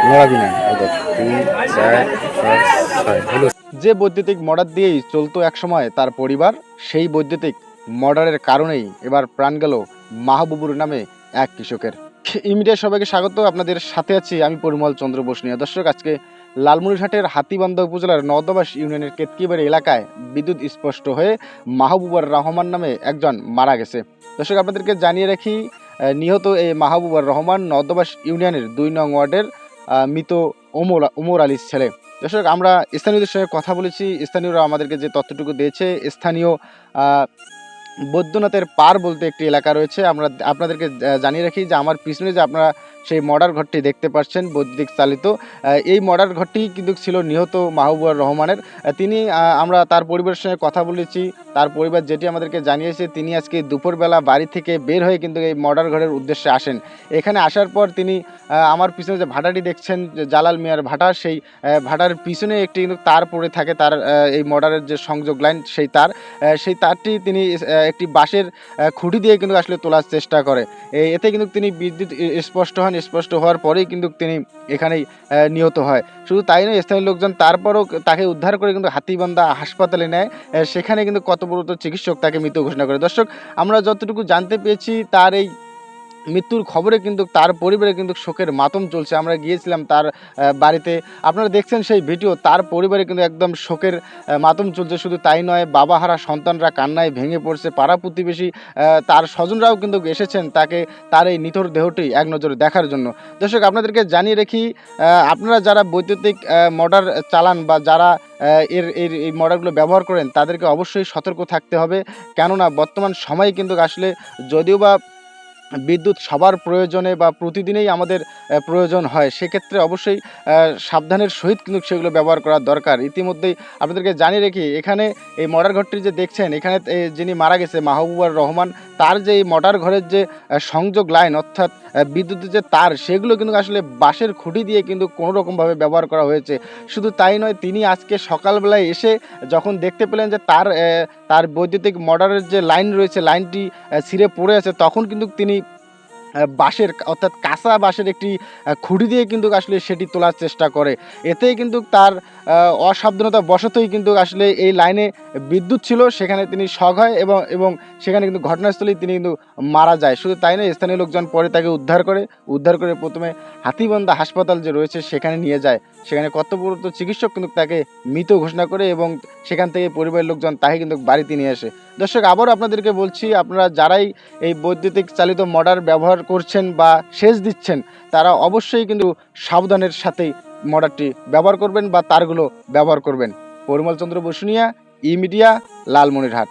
নড়াবি না। এই দেখ ৩, ৪, ৫, ৬ হলো। যে বৈদ্যুতিক মোটর দিয়েই চলতো একসময় তার পরিবার, সেই বৈদ্যুতিক মোটরের কারণেই এবার প্রাণ গেল মাহবুবুর নামে এক কৃষকের। ইমিডিয়া সবাইকে স্বাগত। আপনাদের সাথে আছি আমি পরিমল চন্দ্র বসুনিয়া। দর্শক, আজকে লালমনিরহাটের হাতীবান্ধা উপজেলার নওদাবাস ইউনিয়নের কেতকিবাড়ি এলাকায় বিদ্যুৎ স্পষ্ট হয়ে মাহবুবুর রহমান নামে একজন মারা গেছে। দর্শক, আপনাদেরকে জানিয়ে রাখি, নিহত এই মাহবুবুর রহমান নওদাবাস ইউনিয়নের ২ নং ওয়ার্ডের মৃত ওমর আলীর ছেলে। দর্শক, আমরা স্থানীয়দের সঙ্গে কথা বলেছি। স্থানীয়রা আমাদেরকে যে তথ্যটুকু দিয়েছে, স্থানীয় বৈদ্যনাথের পার বলতে একটি এলাকা রয়েছে। আমরা আপনাদেরকে জানিয়ে রাখি যে আমার পিছনে যে আপনারা সেই মর্ডার ঘরটি দেখতে পাচ্ছেন বৈদ্যুতিক চালিত, এই মর্ডার ঘরটি কিন্তু ছিল নিহত মাহবুবুর রহমানের। তিনি আমরা তার পরিবারের সঙ্গে কথা বলেছি। তার পরিবার যেটি আমাদেরকে জানিয়েছে, তিনি আজকে দুপুরবেলা বাড়ি থেকে বের হয়ে কিন্তু এই মর্ডার ঘরের উদ্দেশ্যে আসেন। এখানে আসার পর তিনি আমার পিছনে যে ভাটাটি দেখছেন, যে জালাল মিয়ার ভাটা, সেই ভাটার পিছনে একটি কিন্তু তার পড়ে থাকে, তার এই মর্ডারের যে সংযোগ লাইন, সেই তারটি তিনি একটি বাঁশের খুঁটি দিয়ে কিন্তু আসলে তোলার চেষ্টা করে। এতে কিন্তু তিনি বিদ্যুৎ স্পষ্ট হন। স্পষ্ট হওয়ার পরেই কিন্তু তিনি এখানেই নিহত হয়। শুধু তাই নয়, স্থানীয় লোকজন তারপরও তাকে উদ্ধার করে কিন্তু হাতীবান্ধা হাসপাতালে নেয়। সেখানে কিন্তু কর্তব্যরত চিকিৎসক তাকে মৃত ঘোষণা করে। দর্শক, আমরা যতটুকু জানতে পেরেছি, তার এই মৃত্যুর খবরে কিন্তু তার পরিবারে কিন্তু শোকের মাতম চলছে। আমরা গিয়েছিলাম তার বাড়িতে। আপনারা দেখছেন সেই ভিডিও। তার পরিবারে কিন্তু একদম শোকের মাতম চলছে। শুধু তাই নয়, বাবাহারা সন্তানরা কান্নায় ভেঙে পড়ছে। পাড়া প্রতিবেশী, তার স্বজনরাও কিন্তু এসেছেন তার এই নিথর দেহটি এক নজরে দেখার জন্য। দর্শক, আপনাদেরকে জানিয়ে রাখি, আপনারা যারা বৈদ্যুতিক মোটর চালান বা যারা এই মোটরগুলো ব্যবহার করেন, তাদেরকে অবশ্যই সতর্ক থাকতে হবে। কেননা বর্তমান সময়ে কিন্তু আসলে যদিও বা বিদ্যুৎ সবার প্রয়োজনে বা প্রতিদিনেই আমাদের প্রয়োজন হয়, সেক্ষেত্রে অবশ্যই সাবধানের সহিত কিন্তু সেগুলো ব্যবহার করা দরকার। ইতিমধ্যেই আপনাদেরকে জানিয়ে রেখি, এখানে এই মর্ডার ঘরটি যে দেখছেন, এখানে যিনি মারা গেছে মাহবুবুর রহমান, তার যে এই মর্ডার ঘরের যে সংযোগ লাইন, অর্থাৎ বিদ্যুতের যে তার, সেগুলো কিন্তু আসলে বাঁশের খুঁটি দিয়ে কিন্তু কোনো রকমভাবে ব্যবহার করা হয়েছে। শুধু তাই নয়, তিনি আজকে সকালবেলায় এসে যখন দেখতে পেলেন যে তার বৈদ্যুতিক মোটরের যে লাইন রয়েছে, লাইনটি ছিঁড়ে পড়ে আছে, তখন কিন্তু তিনি বাঁশের, অর্থাৎ কাঁচা বাঁশের একটি খুঁটি দিয়ে কিন্তু আসলে সেটি তোলার চেষ্টা করে। এতেই কিন্তু তার অসাবধানতা বশতই কিন্তু আসলে এই লাইনে বিদ্যুৎ ছিল, সেখানে তিনি শক হয় এবং সেখানে কিন্তু ঘটনাস্থলেই তিনি কিন্তু মারা যায়। শুধু তাই নয়, স্থানীয় লোকজন পরে তাকে উদ্ধার করে প্রথমে হাতীবান্ধা হাসপাতাল যে রয়েছে সেখানে নিয়ে যায়। সেখানে কর্তব্যরত চিকিৎসক কিন্তু তাকে মৃত ঘোষণা করে এবং সেখান থেকে পরিবারের লোকজন তাকে কিন্তু বাড়িতে নিয়ে আসে। দর্শক, আবারও আপনাদেরকে বলছি, আপনারা যারাই এই বৈদ্যুতিক চালিত মোটর ব্যবহার করছেন বা সেচ দিচ্ছেন, তারা অবশ্যই কিন্তু সাবধানের সাথেই মোটরটি ব্যবহার করবেন বা তারগুলো ব্যবহার করবেন। পরিমল চন্দ্র বসুনিয়া, ই মিডিয়া, লালমনিরহাট।